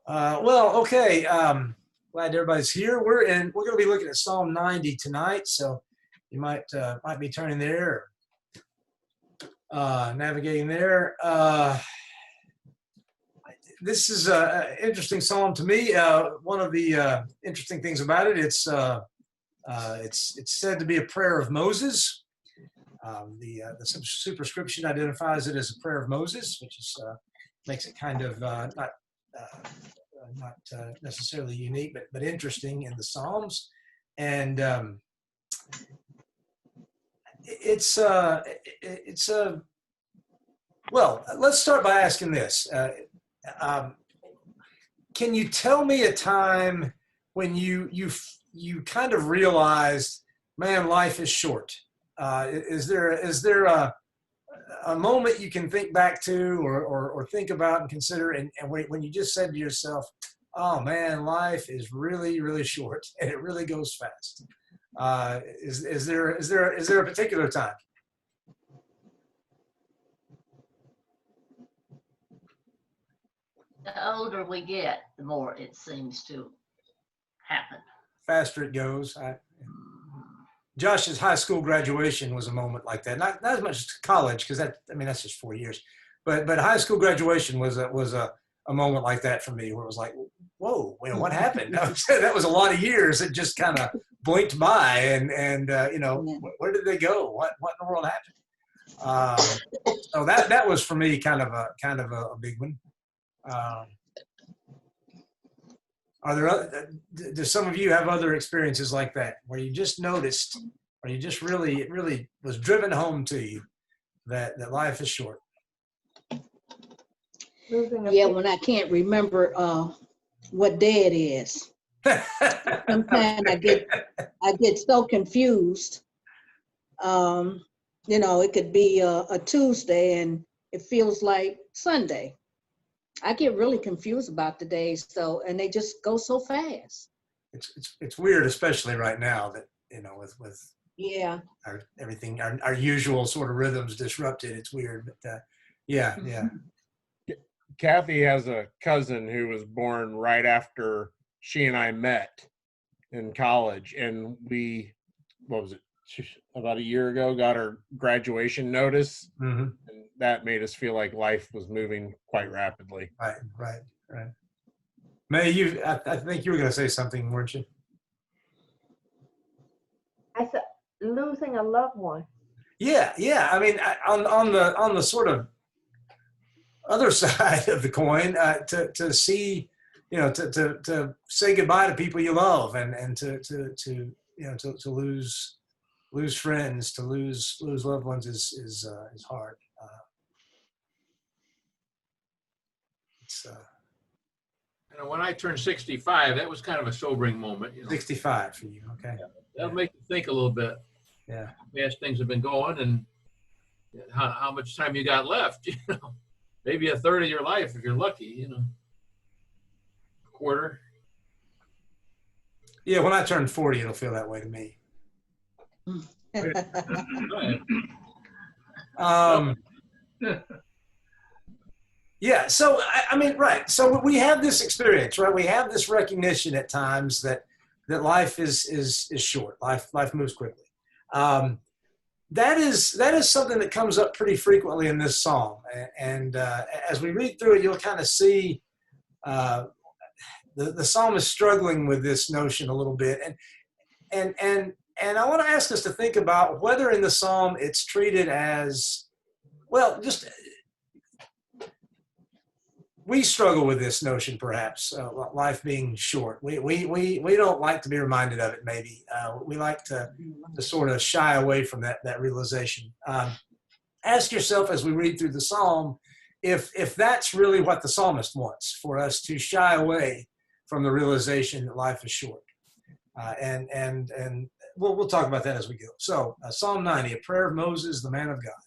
Okay. Glad everybody's here. We're going to be looking at Psalm 90 tonight, so you might be turning there, navigating there. This is an interesting psalm to me. One of the interesting things about it, it's said to be a prayer of Moses. The superscription identifies it as a prayer of Moses, which is makes it kind of not necessarily unique, but interesting in the Psalms. And well, let's start by asking this. Can you tell me a time when you kind of realized, man, life is short? Is there a moment you can think back to or think about and consider, and when you just said to yourself, oh man, life is really, really short and it really goes fast? Is there a particular time? The older we get, the more it seems to happen. Faster it goes. Josh's high school graduation was a moment like that. Not as much as college, because that's just 4 years. But high school graduation was a moment like that for me, where it was like, whoa, what happened? That was a lot of years. It just kind of blinked by, and where did they go? What in the world happened? So that was for me kind of a big one. Do some of you have other experiences like that, where you just noticed, or you just it really was driven home to you that life is short? Yeah, when I can't remember what day it is. Sometimes I get so confused. It could be a Tuesday and it feels like Sunday. I get really confused about the days, and they just go so fast. It's weird, especially right now that with our usual sort of rhythms disrupted. It's weird, but yeah. Kathy has a cousin who was born right after she and I met in college, and we, about a year ago, got her graduation notice. Mm-hmm. And that made us feel like life was moving quite rapidly. Right. May, I think you were going to say something, weren't you? I said losing a loved one. Yeah. I mean, on the sort of other side of the coin, to see, to say goodbye to people you love, and to lose friends, to lose loved ones is hard. When I turned 65, that was kind of a sobering moment. 65 for you, okay? Yeah. That'll make you think a little bit. Yeah. How fast things have been going, and how much time you got left. Maybe a third of your life if you're lucky. A quarter. Yeah, when I turn 40, it'll feel that way to me. Yeah, so I mean, right. So we have this experience, right? We have this recognition at times that life is short. Life moves quickly. That is something that comes up pretty frequently in this psalm. And as we read through it, you'll kind of see the psalm is struggling with this notion a little bit. And I want to ask us to think about whether in the psalm it's treated as, well, just we struggle with this notion, perhaps, life being short. We don't like to be reminded of it, maybe. We like to sort of shy away from that realization. Ask yourself as we read through the psalm, if that's really what the psalmist wants, for us to shy away from the realization that life is short. And we'll talk about that as we go. So Psalm 90, a prayer of Moses, the man of God.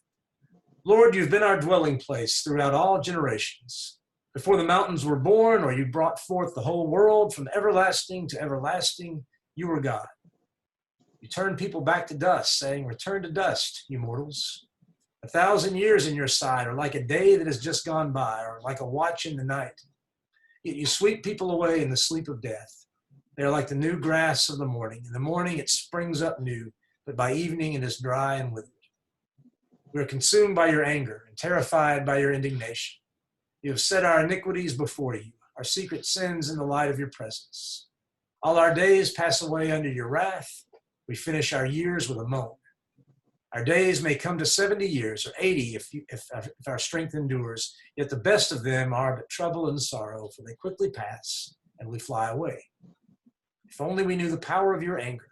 Lord, you've been our dwelling place throughout all generations. Before the mountains were born, or you brought forth the whole world, from everlasting to everlasting, you were God. You turn people back to dust, saying, return to dust, you mortals. 1,000 years in your sight are like a day that has just gone by, or like a watch in the night. Yet you sweep people away in the sleep of death. They are like the new grass of the morning. In the morning it springs up new, but by evening it is dry and withered. We are consumed by your anger and terrified by your indignation. You have set our iniquities before you, our secret sins in the light of your presence. All our days pass away under your wrath. We finish our years with a moan. Our days may come to 70 years or 80 if our strength endures, yet the best of them are but trouble and sorrow, for they quickly pass and we fly away. If only we knew the power of your anger.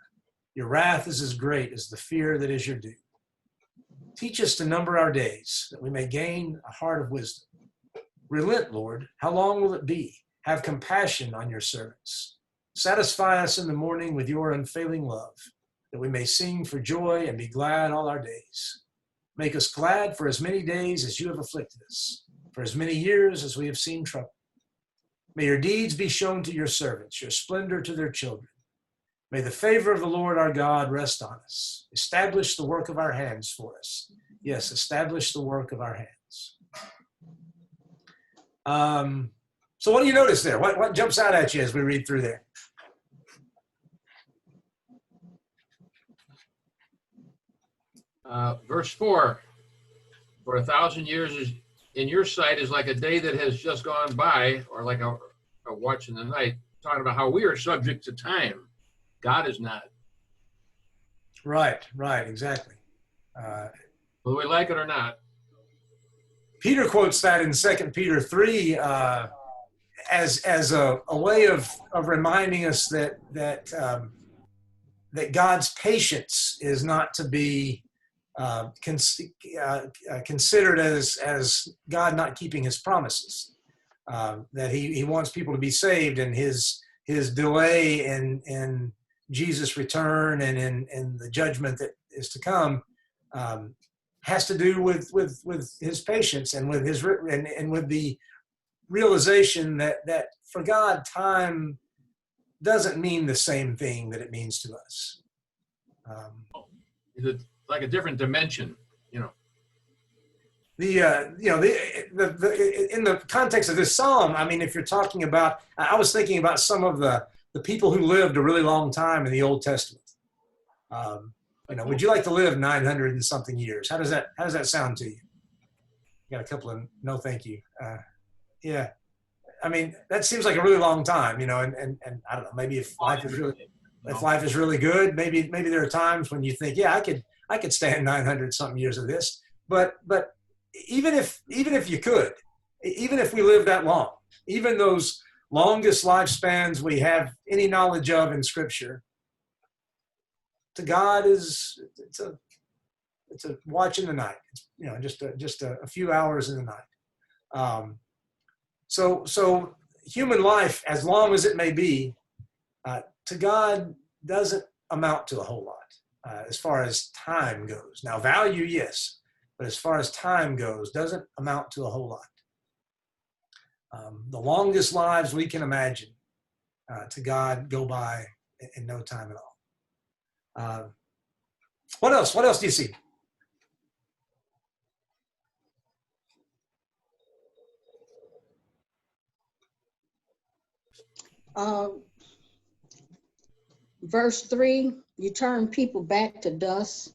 Your wrath is as great as the fear that is your due. Teach us to number our days, that we may gain a heart of wisdom. Relent, Lord. How long will it be? Have compassion on your servants. Satisfy us in the morning with your unfailing love, that we may sing for joy and be glad all our days. Make us glad for as many days as you have afflicted us, for as many years as we have seen trouble. May your deeds be shown to your servants, your splendor to their children. May the favor of the Lord our God rest on us. Establish the work of our hands for us. Yes, establish the work of our hands. So what do you notice there? What jumps out at you as we read through there? Verse 4, for 1,000 years is in your sight is like a day that has just gone by, or like a watch in the night, talking about how we are subject to time. God is not. Right, exactly. Whether we like it or not. Peter quotes that in 2 Peter 3 as a way of reminding us that God's patience is not to be considered as God not keeping his promises. That he wants people to be saved, and his delay in Jesus' return and in the judgment that is to come has to do with his patience and with his and with the realization that for God time doesn't mean the same thing that it means to us. It's like a different dimension, you know. In the context of this psalm, I mean, if you're talking about, I was thinking about some of the people who lived a really long time in the Old Testament. Would you like to live 900 and something years? How does that sound to you? Got a couple of no, thank you. Yeah, I mean that seems like a really long time, and I don't know. Maybe if life is really good, maybe there are times when you think, yeah, I could stand 900 something years of this. But even if you could, even if we live that long, even those longest lifespans we have any knowledge of in Scripture, to God it's a watch in the night. It's, just a few hours in the night. So human life, as long as it may be, to God doesn't amount to a whole lot as far as time goes. Now, value, yes, but as far as time goes, doesn't amount to a whole lot. The longest lives we can imagine to God go by in no time at all. What else? What else do you see? Verse 3, you turn people back to dust,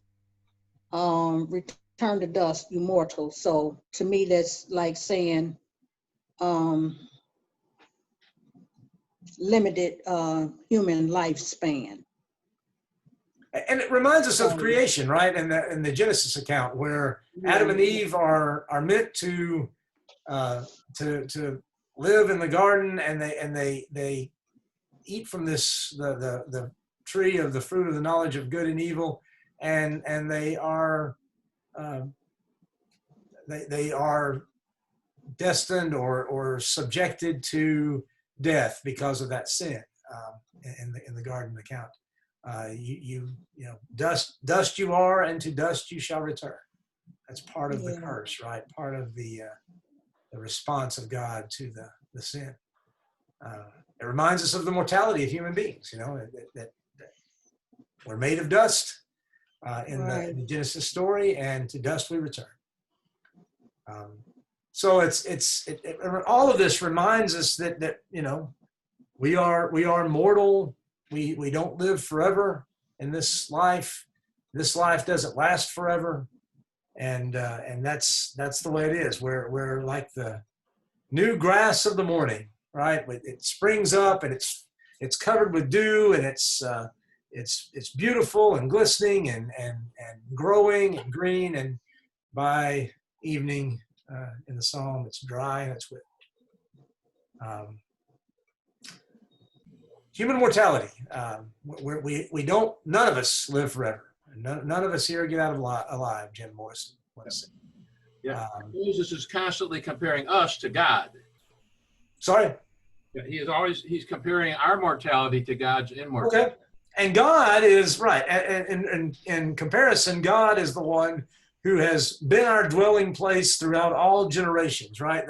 return to dust, you mortal. So to me, that's like saying limited human lifespan. And it reminds us of creation, right? In the Genesis account, where Adam and Eve are meant to live in the garden, and they eat from the tree of the fruit of the knowledge of good and evil, and they are destined or subjected to death because of that sin in the garden account. Dust you are, and to dust you shall return. That's part of the curse, right? Part of the response of God to the sin. It reminds us of the mortality of human beings. That we're made of dust in the Genesis story, and to dust we return. so all of this reminds us that we are mortal. We don't live forever in this life. This life doesn't last forever, and that's the way it is. We're like the new grass of the morning, right? It springs up and it's covered with dew, and it's beautiful and glistening and growing and green, and by evening in the psalm it's dry and it's wet. Human mortality. We don't. None of us live forever. None of us here get out alive. Jim Morrison once said. Yeah. Moses is constantly comparing us to God. Sorry. Yeah, he's comparing our mortality to God's immortality. Okay. And God is right. And in comparison, God is the one who has been our dwelling place throughout all generations. Right.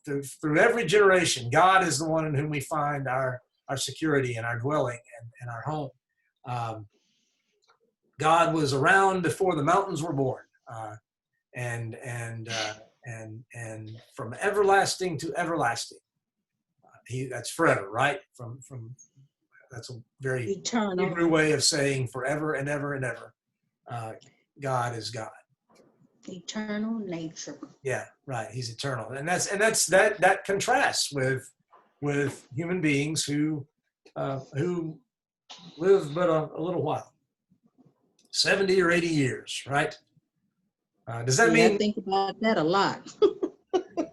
Through every generation, God is the one in whom we find our security and our dwelling and our home. God was around before the mountains were born, and from everlasting to everlasting. That's forever, right? From that's a very Eternal. Hebrew way of saying forever and ever and ever. God is God. Eternal nature. Yeah, right. He's eternal, and that contrasts with human beings who live but a little while, 70 or 80 years, right? Does that I mean? think about that a lot.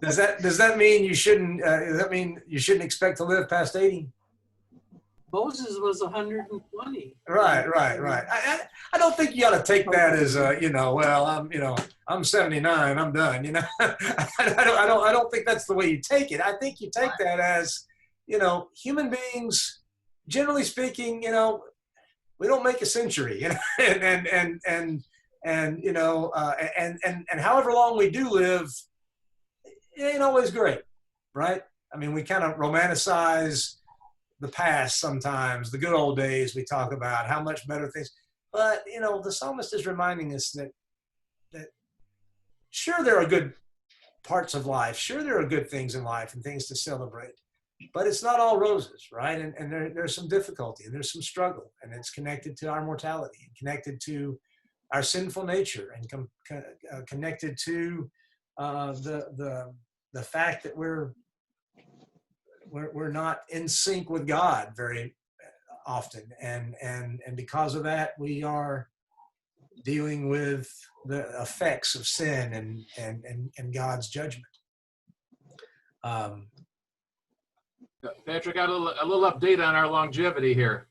Does that mean you shouldn't? Does that mean you shouldn't expect to live past 80? Moses was 120. Right. I don't think you ought to take that as I'm 79, I'm done. I don't think that's the way you take it. I think you take that as, human beings, generally speaking, we don't make a century, and however long we do live, it ain't always great, right? I mean, we kind of romanticize the past sometimes, the good old days. We talk about how much better things, but the psalmist is reminding us that sure, there are good parts of life, sure there are good things in life and things to celebrate, but it's not all roses, right? And there's some difficulty and there's some struggle, and it's connected to our mortality and connected to our sinful nature, and connected to the fact that we're not in sync with God very often, and because of that, we are dealing with the effects of sin and God's judgment. Patrick, got a little update on our longevity here.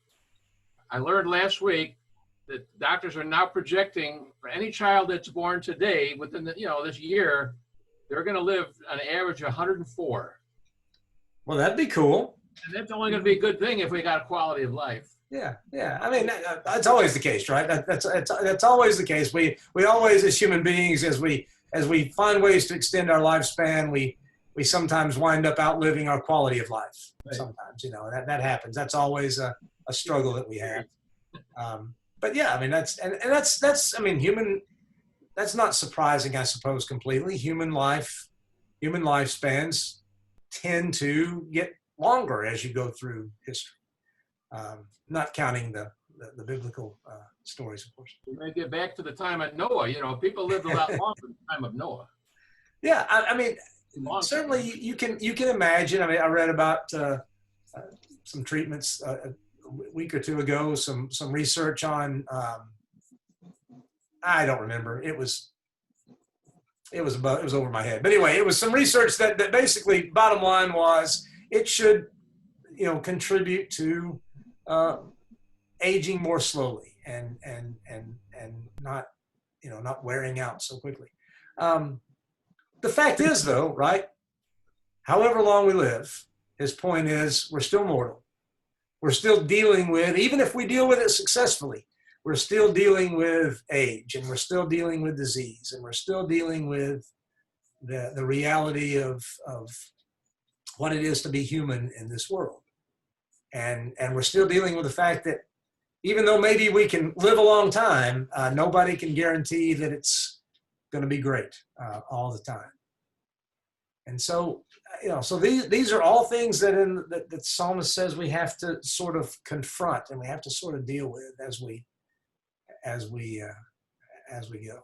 I learned last week that doctors are now projecting for any child that's born today within this year, they're going to live on average 104. Well, that'd be cool. And that's only going to be a good thing if we got a quality of life. Yeah. I mean, that's always the case, right? That's always the case. We always, as human beings, as we find ways to extend our lifespan, we sometimes wind up outliving our quality of life. Right. Sometimes, that happens. That's always a struggle that we have. But yeah, I mean, that's I mean, human. That's not surprising, I suppose, completely. Human lifespans tend to get longer as you go through history. Not counting the biblical stories, of course. We're going to get back to the time of Noah. People lived a lot longer than the time of Noah. Yeah, I mean, certainly you can imagine. I mean, I read about some treatments a week or two ago. Some research on. I don't remember. It was over my head. But anyway, it was some research that basically, bottom line was, it should contribute to aging more slowly and not not wearing out so quickly. The fact is, though, right? However long we live, his point is, we're still mortal. We're still dealing with, even if we deal with it successfully, we're still dealing with age, and we're still dealing with disease, and we're still dealing with the reality of what it is to be human in this world. And we're still dealing with the fact that even though maybe we can live a long time, nobody can guarantee that it's going to be great all the time. And so, so these are all things that that the psalmist says we have to sort of confront and we have to sort of deal with as we go.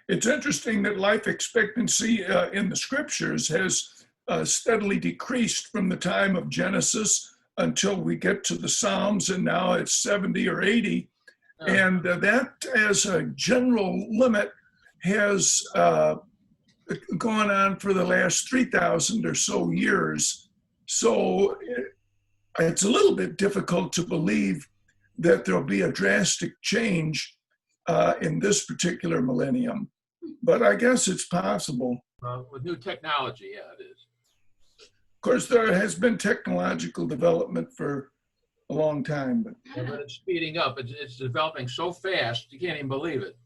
It's interesting that life expectancy in the scriptures has steadily decreased from the time of Genesis until we get to the Psalms, and now it's 70 or 80. And that, as a general limit, has gone on for the last 3,000 or so years. So it's a little bit difficult to believe that there'll be a drastic change in this particular millennium. But I guess it's possible. With new technology, yeah, it is. Of course, there has been technological development for a long time, but Yeah, but it's speeding up. It's developing so fast, you can't even believe it.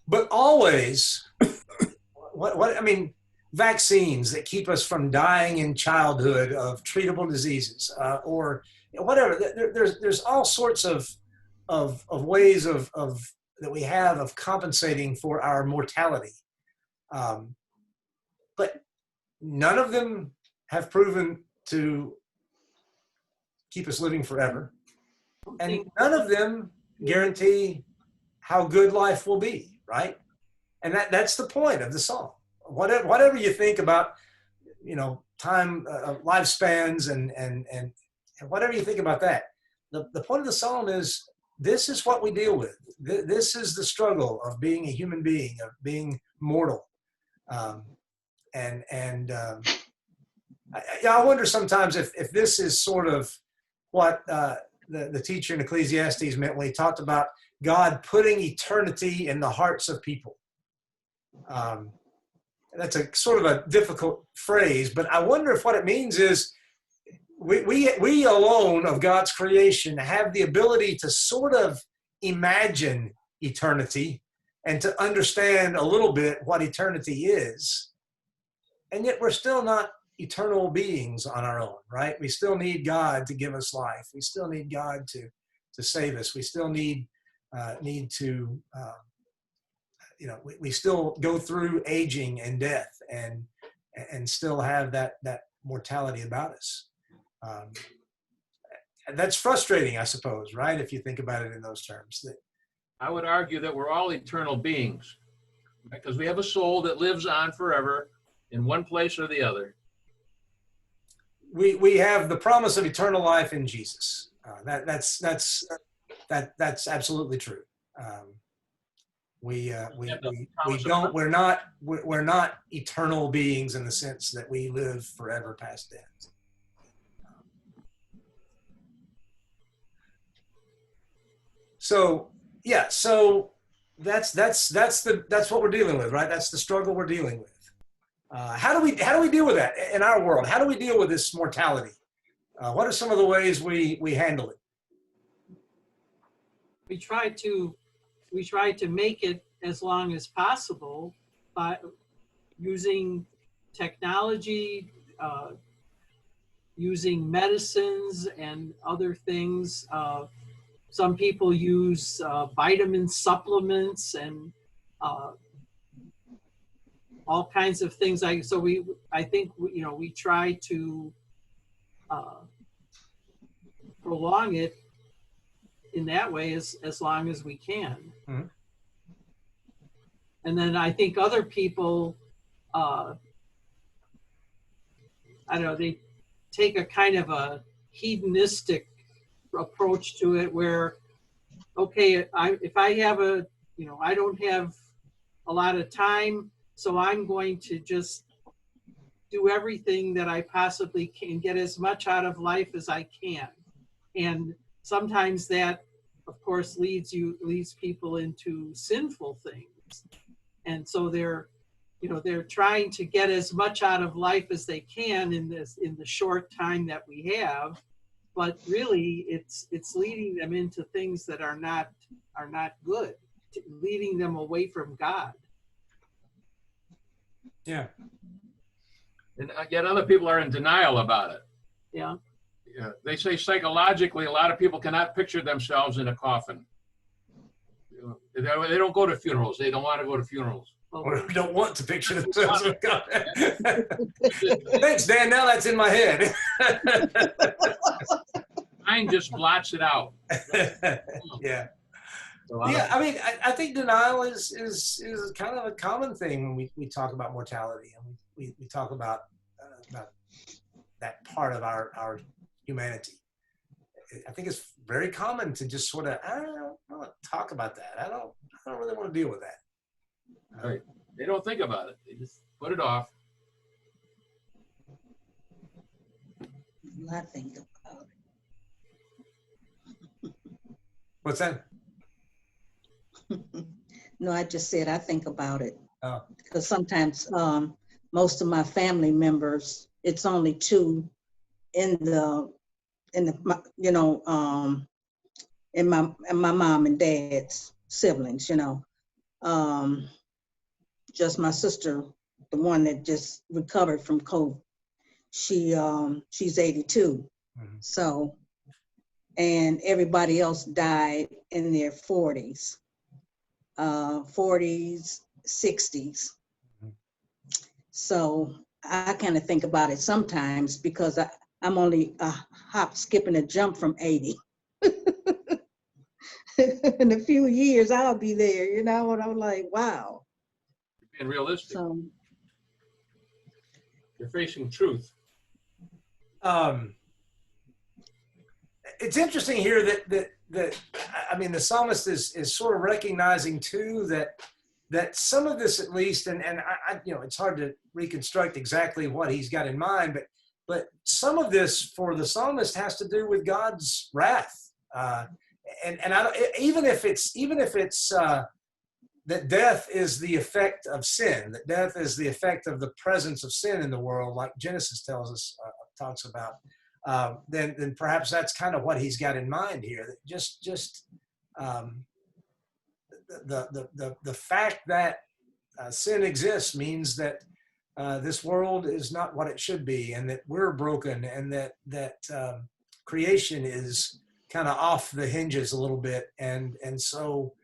But always, I mean, vaccines that keep us from dying in childhood of treatable diseases, or whatever. There's all sorts of ways of that we have of compensating for our mortality, but none of them have proven to keep us living forever, and none of them guarantee how good life will be, right? And that's the point of the psalm. Whatever you think about, time, lifespans, and whatever you think about that, the point of the psalm is this is what we deal with. This is the struggle of being a human being, of being mortal, I wonder sometimes if this is sort of what the teacher in Ecclesiastes meant when he talked about God putting eternity in the hearts of people. That's a sort of a difficult phrase, but I wonder if what it means is we alone of God's creation have the ability to sort of imagine eternity and to understand a little bit what eternity is. And yet we're still not eternal beings on our own, right? We still need God to give us life. We still need God to save us. We still need to, we still go through aging and death and still have that mortality about us. That's frustrating, I suppose, right? If you think about it in those terms. I would argue that we're all eternal beings because we have a soul that lives on forever in one place or the other. We have the promise of eternal life in Jesus. That's absolutely true. We're not eternal beings in the sense that we live forever past death. So that's what we're dealing with, right? That's the struggle we're dealing with. How do we deal with that in our world? How do we deal with this mortality? What are some of the ways we handle it? We try to make it as long as possible by using technology, using medicines and other things. Some people use vitamin supplements and all kinds of things. I think we try to prolong it in that way as long as we can. Mm-hmm. And then I think other people, they take a kind of a hedonistic approach to it where, okay, if I have I don't have a lot of time, so I'm going to just do everything that I possibly can, get as much out of life as I can. And sometimes that, of course, leads people into sinful things. And so they're trying to get as much out of life as they can in the short time that we have. But really, it's leading them into things that are not good, leading them away from God. Yeah. And yet other people are in denial about it. Yeah. Yeah. They say psychologically, a lot of people cannot picture themselves in a coffin. They don't go to funerals. They don't want to go to funerals. Or don't want to picture themselves with God. Thanks, Dan. Now that's in my head. Mine just blots it out. Yeah. So I Yeah, don't- I mean, I think denial is kind of a common thing when we talk about mortality, and we talk about that part of our humanity. I think it's very common to just sort of I don't want to talk about that. I don't really want to deal with that. Right. They don't think about it. They just put it off. I think about What's that? it. No, I just said I think about it. Oh. Because sometimes most of my family members, it's only two in my mom and dad's siblings, just my sister, the one that just recovered from COVID. She's 82. Mhm. So, and everybody else died in their 40s, 60s. Mhm. So I kind of think about it sometimes because I'm only a hop, skip, and a jump from 80. In a few years, I'll be there, and I'm like, wow. Being realistic. So, You're facing truth. It's interesting here that I mean the psalmist is sort of recognizing too that some of this at least and I it's hard to reconstruct exactly what he's got in mind, but some of this for the psalmist has to do with God's wrath, and I don't, even if it's that death is the effect of sin, that death is the effect of the presence of sin in the world, like Genesis tells us, talks about, then perhaps that's kind of what he's got in mind here. That just the fact that sin exists means that this world is not what it should be, and that we're broken, and that creation is kind of off the hinges a little bit, and so.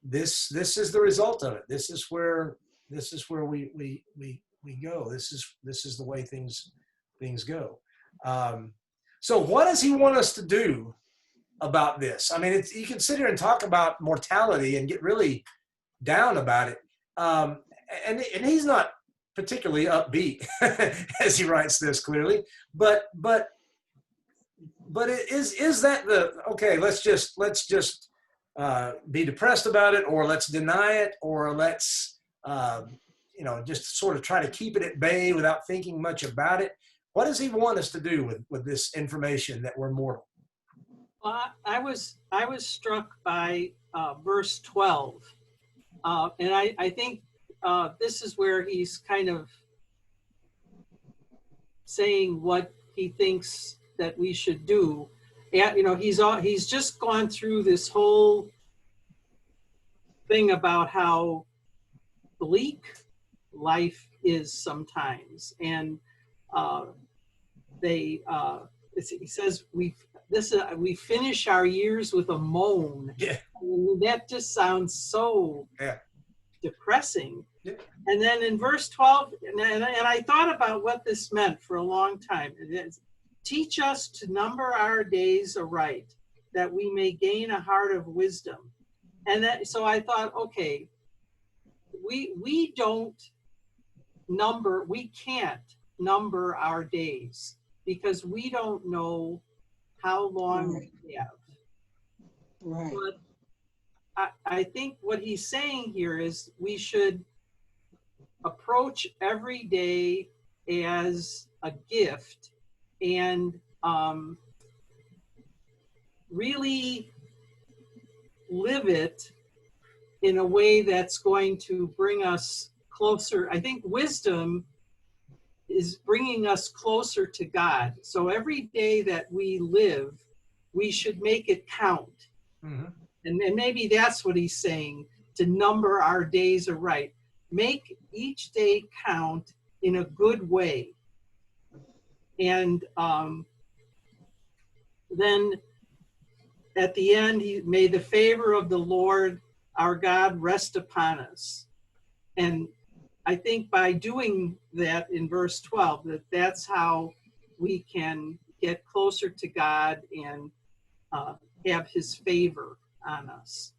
This is the result of it. This is where we go. This is the way things go. So what does he want us to do about this? I mean, you can sit here and talk about mortality and get really down about it, and he's not particularly upbeat as he writes this clearly. But is that okay? Let's just be depressed about it, or let's deny it, or let's just sort of try to keep it at bay without thinking much about it. What does he want us to do with this information that we're mortal? Well, I was struck by verse 12, and I think this is where he's kind of saying what he thinks that we should do. He's just gone through this whole thing about how bleak life is sometimes, and he says we finish our years with a moan. Yeah. And that just sounds so depressing. Yeah. And then in verse 12, and I thought about what this meant for a long time. It is, teach us to number our days aright, that we may gain a heart of wisdom. And so I thought, okay, we can't number our days because we don't know how long we have. right. But I think what he's saying here is we should approach every day as a gift and really live it in a way that's going to bring us closer. I think wisdom is bringing us closer to God. So every day that we live, we should make it count. Mm-hmm. And maybe that's what he's saying, to number our days aright. Make each day count in a good way. And then at the end, may the favor of the Lord our God rest upon us. And I think by doing that in verse 12, that's how we can get closer to God and have his favor on us.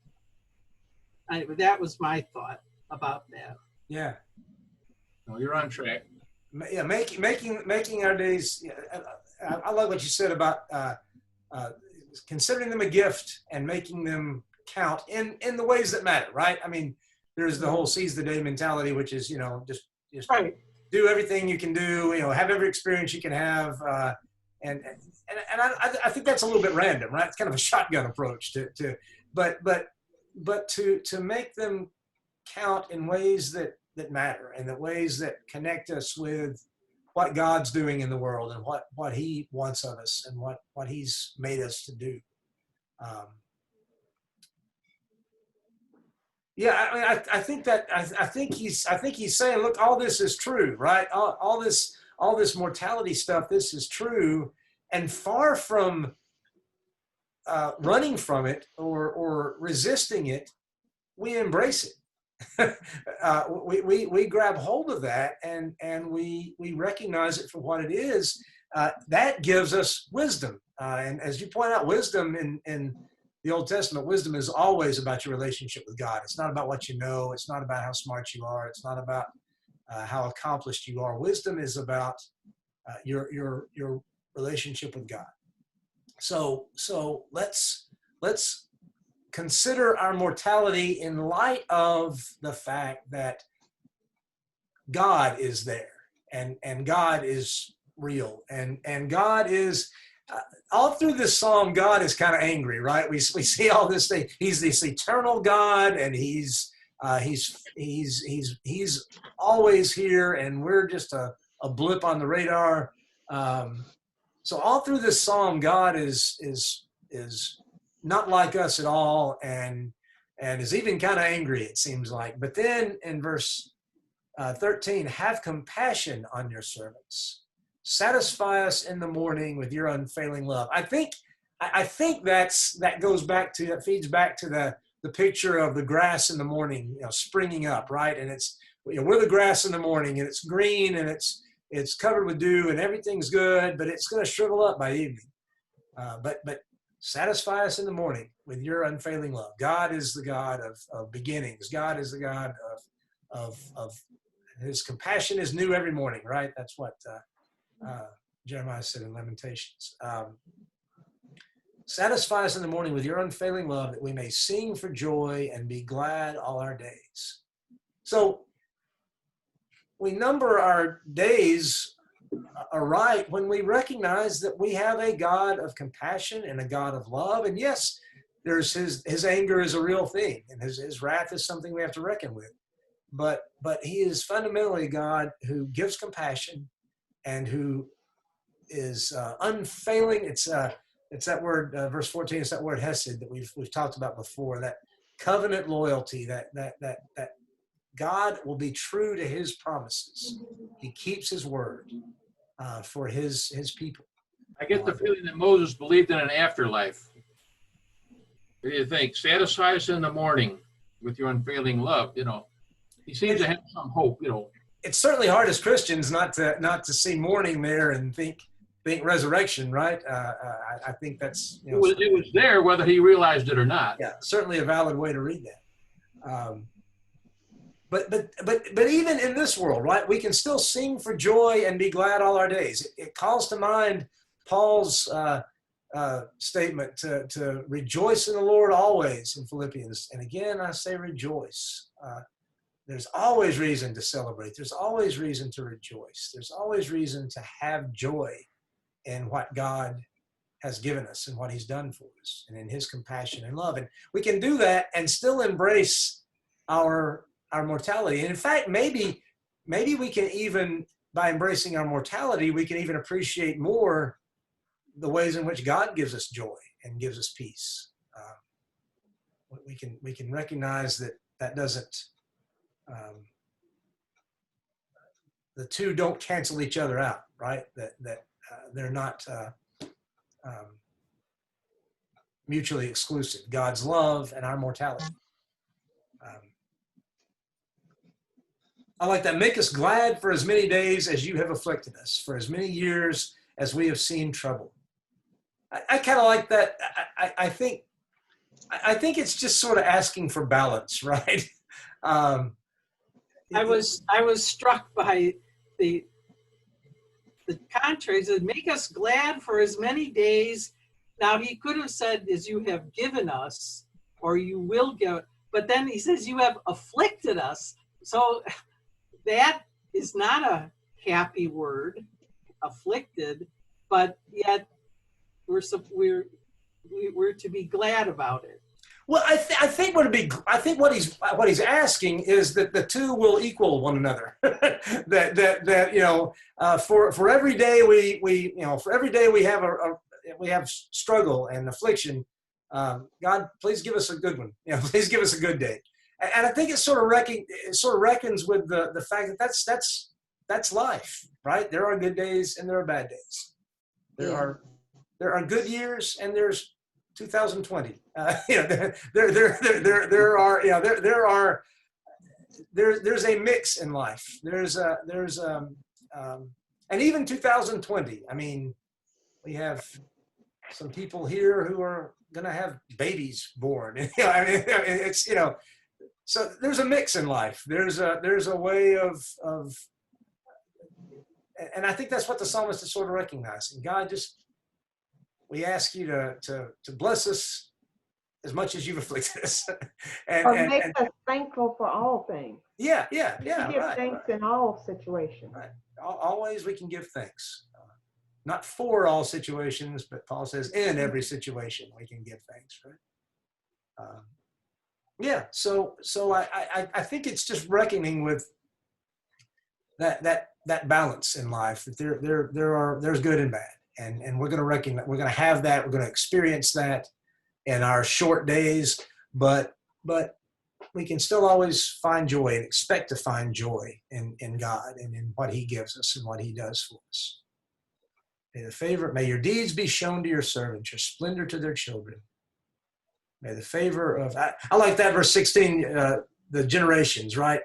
That was my thought about that. Yeah. No, you're on track. Yeah, making our days. I love what you said about considering them a gift and making them count in the ways that matter, right? I mean, there's the whole seize the day mentality, which is, you know, just Right. do everything you can do, you know, have every experience you can have, and I think that's a little bit random, right? It's kind of a shotgun approach but to make them count in ways that matter and the ways that connect us with what God's doing in the world and what he wants of us and what he's made us to do. Yeah, I mean, I think that I think he's saying, look, all this is true, right? All this mortality stuff, this is true, and far from running from it or resisting it, we embrace it. We grab hold of that and we recognize it for what it is. That gives us wisdom, and as you point out, wisdom in the Old Testament, wisdom is always about your relationship with God. It's not about what you know. It's not about how smart you are. It's not about how accomplished you are. Wisdom is about your relationship with God. So let's consider our mortality in light of the fact that God is there and God is real and God is all through this psalm. God is kind of angry, right? We see all this thing. He's this eternal God, and he's always here, and we're just a blip on the radar. So all through this psalm, God is not like us at all, and is even kind of angry, it seems like. But then in verse 13, have compassion on your servants. Satisfy us in the morning with your unfailing love. I think that goes back to, that feeds back to the picture of the grass in the morning, you know, springing up, right? And it's, you know, we're the grass in the morning, and it's green, and it's covered with dew, and everything's good, but it's going to shrivel up by evening. But satisfy us in the morning with your unfailing love. God is the God of beginnings. God is the God of his compassion is new every morning, right? That's what Jeremiah said in Lamentations. Satisfy us in the morning with your unfailing love, that we may sing for joy and be glad all our days. So we number our days aright when we recognize that we have a God of compassion and a God of love. And yes, there's his anger is a real thing, and his wrath is something we have to reckon with. But he is fundamentally God who gives compassion and who is unfailing. It's that word, verse 14. It's that word hesed that we've talked about before. That covenant loyalty. That God will be true to his promises. He keeps his word for his people. I get the feeling that Moses believed in an afterlife. What do you think? Satisfy us in the morning with your unfailing love. You know, he seems to have some hope. You know, it's certainly hard as Christians not to see morning there and think resurrection, right? I think that's, you know, it was there whether he realized it or not. Yeah, certainly a valid way to read that. But even in this world, right, we can still sing for joy and be glad all our days. It calls to mind Paul's statement to rejoice in the Lord always in Philippians. And again, I say rejoice. There's always reason to celebrate. There's always reason to rejoice. There's always reason to have joy in what God has given us and what he's done for us and in his compassion and love. And we can do that and still embrace our mortality. And in fact, maybe we can even, by embracing our mortality, we can even appreciate more the ways in which God gives us joy and gives us peace. We can recognize that doesn't, the two don't cancel each other out, right? That they're not mutually exclusive. God's love and our mortality. I like that. Make us glad for as many days as you have afflicted us, for as many years as we have seen trouble. I kind of like that. I think it's just sort of asking for balance, right? Um, I was struck by the contrast. It make us glad for as many days. Now he could have said, "As you have given us," or "You will give," but then he says, "You have afflicted us." So that is not a happy word, afflicted, but yet we're to be glad about it. well, I think what he's asking is that the two will equal one another. that you know, for every day for every day we have struggle and affliction. God, please give us a good one. Please give us a good day. And I think it sort of reckons with the fact that that's life, right? There are good days and there are bad days. There are good years and there's 2020. There's a mix in life. And even 2020. I mean, we have some people here who are going to have babies born. So there's a mix in life. There's a way of, and I think that's what the psalmist is sort of recognizing. God, we ask you to bless us as much as you've afflicted us, Or make us thankful for all things. yeah, We give thanks in all situations. right. Always we can give thanks, not for all situations, but Paul says in every situation we can give thanks, right? So I think it's just reckoning with that balance in life, that there's good and bad, and we're going to reckon that we're going to have that, we're going to experience that in our short days, but we can still always find joy and expect to find joy in God and in what he gives us and what he does for us. May your deeds be shown to your servants, your splendor to their children. May the favor of, I like that verse 16, the generations, right?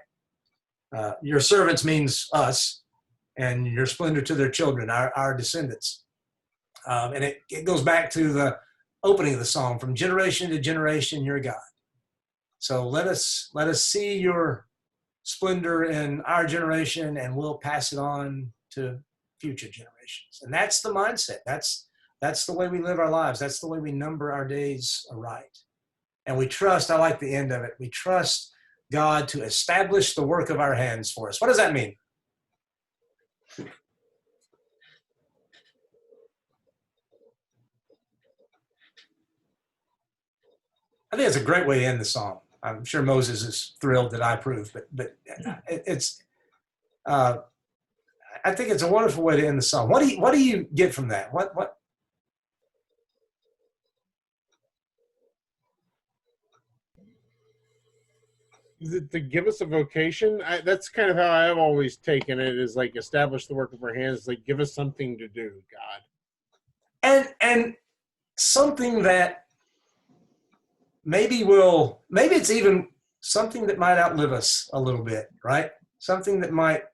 Your servants means us, and your splendor to their children, our descendants. And it goes back to the opening of the psalm, from generation to generation, you're God. So let us see your splendor in our generation, and we'll pass it on to future generations. And that's the mindset. That's the way we live our lives. That's the way we number our days aright. And we trust, I like the end of it, we trust God to establish the work of our hands for us. What does that mean? I think it's a great way to end the psalm. I'm sure Moses is thrilled that I approve, but it's I think it's a wonderful way to end the psalm. What do you get from that? What? To give us a vocation, that's kind of how I've always taken it, is like establish the work of our hands, like give us something to do, God. And something that maybe it's even something that might outlive us a little bit, right? Something that might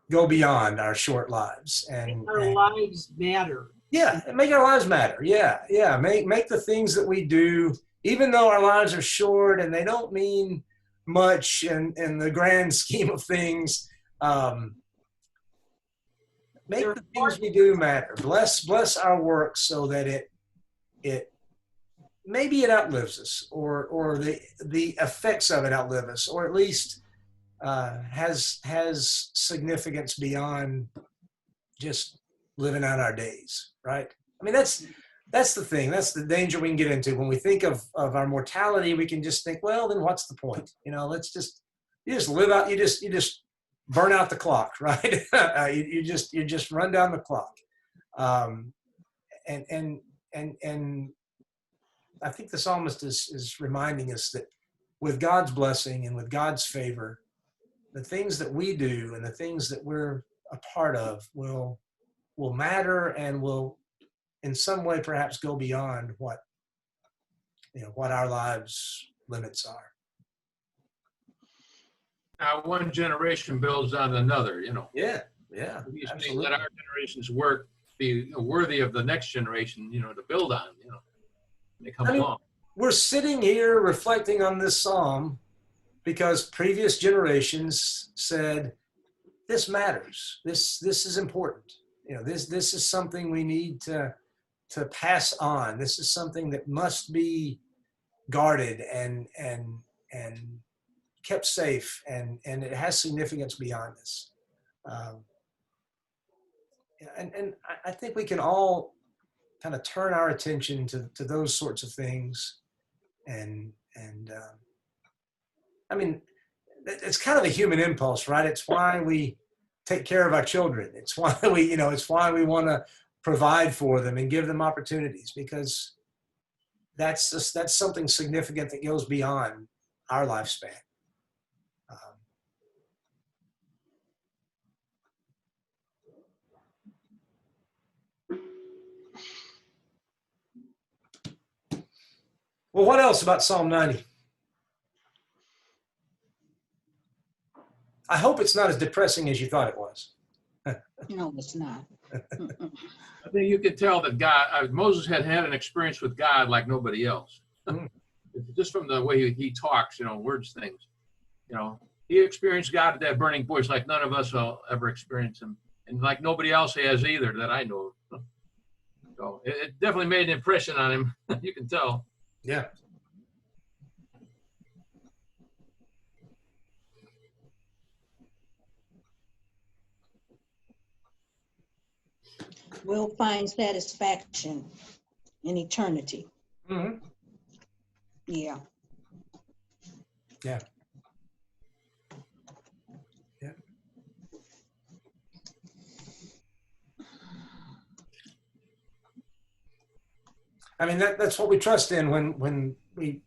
go beyond our short lives. And Our lives matter. Yeah, make our lives matter. Yeah. Make the things that we do, even though our lives are short and they don't mean much in the grand scheme of things, make the things we do matter. Bless our work so that it maybe it outlives us, or the effects of it outlive us, or at least has significance beyond just living out our days, right? I mean, that's the thing. That's the danger we can get into. When we think of our mortality, we can just think, well, then what's the point? You just live out, you just burn out the clock, right? you just run down the clock. And I think the psalmist is reminding us that with God's blessing and with God's favor, the things that we do and the things that we're a part of will matter and will in some way perhaps go beyond what our lives limits are. one generation builds on another, you know. Yeah, yeah, We used to absolutely. let our generation's work be worthy of the next generation, you know, to build on, you know. They come I mean, along. we're sitting here reflecting on this psalm because previous generations said, this matters. This is important. You know, this is something we need to pass on. This is something that must be guarded and kept safe, and it has significance beyond this. And I think we can all kind of turn our attention to those sorts of things, and I mean, it's kind of a human impulse, right? It's why we take care of our children. It's why it's why we want to provide for them and give them opportunities, because that's something significant that goes beyond our lifespan. Well, what else about Psalm 90? I hope it's not as depressing as you thought it was. No, it's not. Mm-mm. I think you could tell that Moses had an experience with God like nobody else. Mm. Just from the way he talks, you know, words things. You know, he experienced God at that burning bush like none of us will ever experience him, and like nobody else has either that I know of. So it definitely made an impression on him. You can tell. Yeah. We'll find satisfaction in eternity. Mm-hmm. Yeah. Yeah. Yeah. I mean, that's what we trust in when we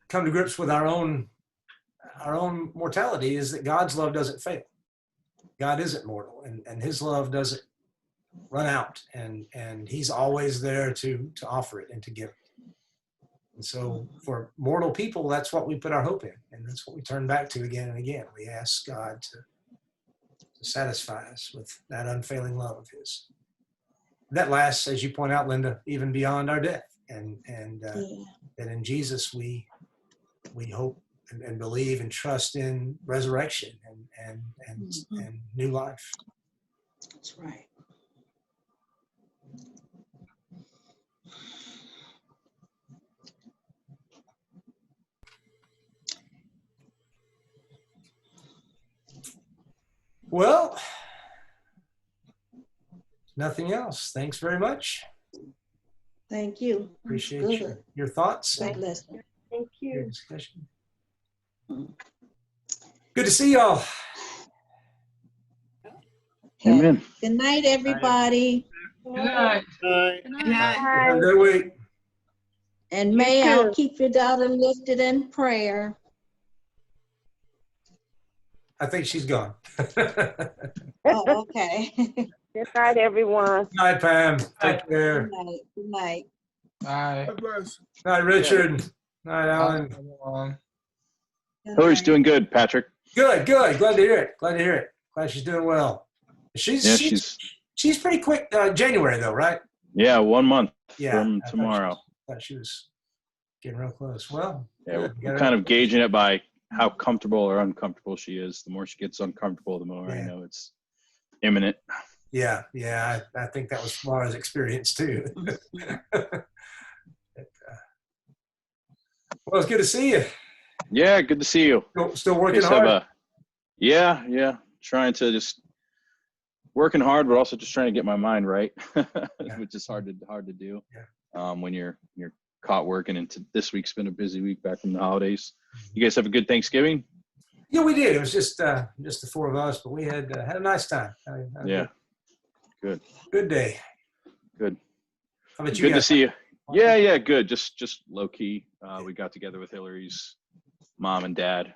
come to grips with our own mortality, is that God's love doesn't fail. God isn't mortal, and his love doesn't run out, and he's always there to offer it and to give it. And so for mortal people, that's what we put our hope in, and that's what we turn back to again and again. We ask God to satisfy us with that unfailing love of his. That lasts, as you point out, Linda, even beyond our death, and that in Jesus we hope and believe and trust in resurrection and new life. That's right. Well, nothing else. Thanks very much. Thank you. Appreciate Good. your thoughts God and bless you. Thank your you. discussion. Good to see y'all. Amen. Good night, everybody. Good night. Good night. Have a good week. And may I keep your daughter lifted in prayer. I think she's gone. Oh, okay. Good night, everyone. Good night, Pam. Take care. Good night. Good night. Bye. God bless. Good night, Richard. Good night, Alan. Good Hillary's night. doing good, Patrick. Good. Glad to hear it. Glad she's doing well. She's pretty quick. January though, right? Yeah, 1 month Yeah. from I tomorrow. thought she was getting real close. Well, Yeah, good. we're kind of gauging it by how comfortable or uncomfortable she is. The more she gets uncomfortable, the more I Yeah. know it's imminent. Yeah. I think that was Laura's experience too. Well, it's good to see you. Yeah, good to see you. Still working Just hard. yeah. Trying to just working hard, but also just trying to get my mind right, which is hard to do. Yeah. When you're caught working. And this week's been a busy week back from the holidays. You guys have a good Thanksgiving? Yeah, we did. It was just the four of us, but we had a nice time. Yeah. Good. Good day. Good. How about you Good to guys? see you. Yeah, good. Just low key. We got together with Hillary's mom and dad.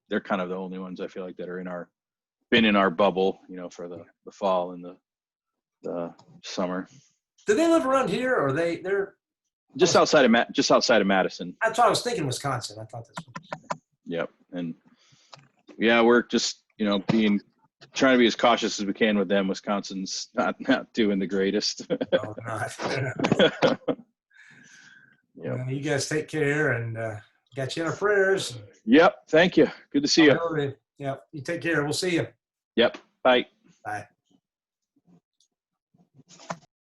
They're kind of the only ones I feel like that are been in our bubble, for the fall and the summer. Do they live around here, or they're Just outside of Madison? That's what I was thinking. Wisconsin. I thought that's what. Yep. And yeah, we're just, trying to be as cautious as we can with them. Wisconsin's not doing the greatest. No, not. Yep. Well, you guys take care and got you in our prayers. Yep. Thank you. Good to see you. Yep. You take care. We'll see you. Yep. Bye. Bye.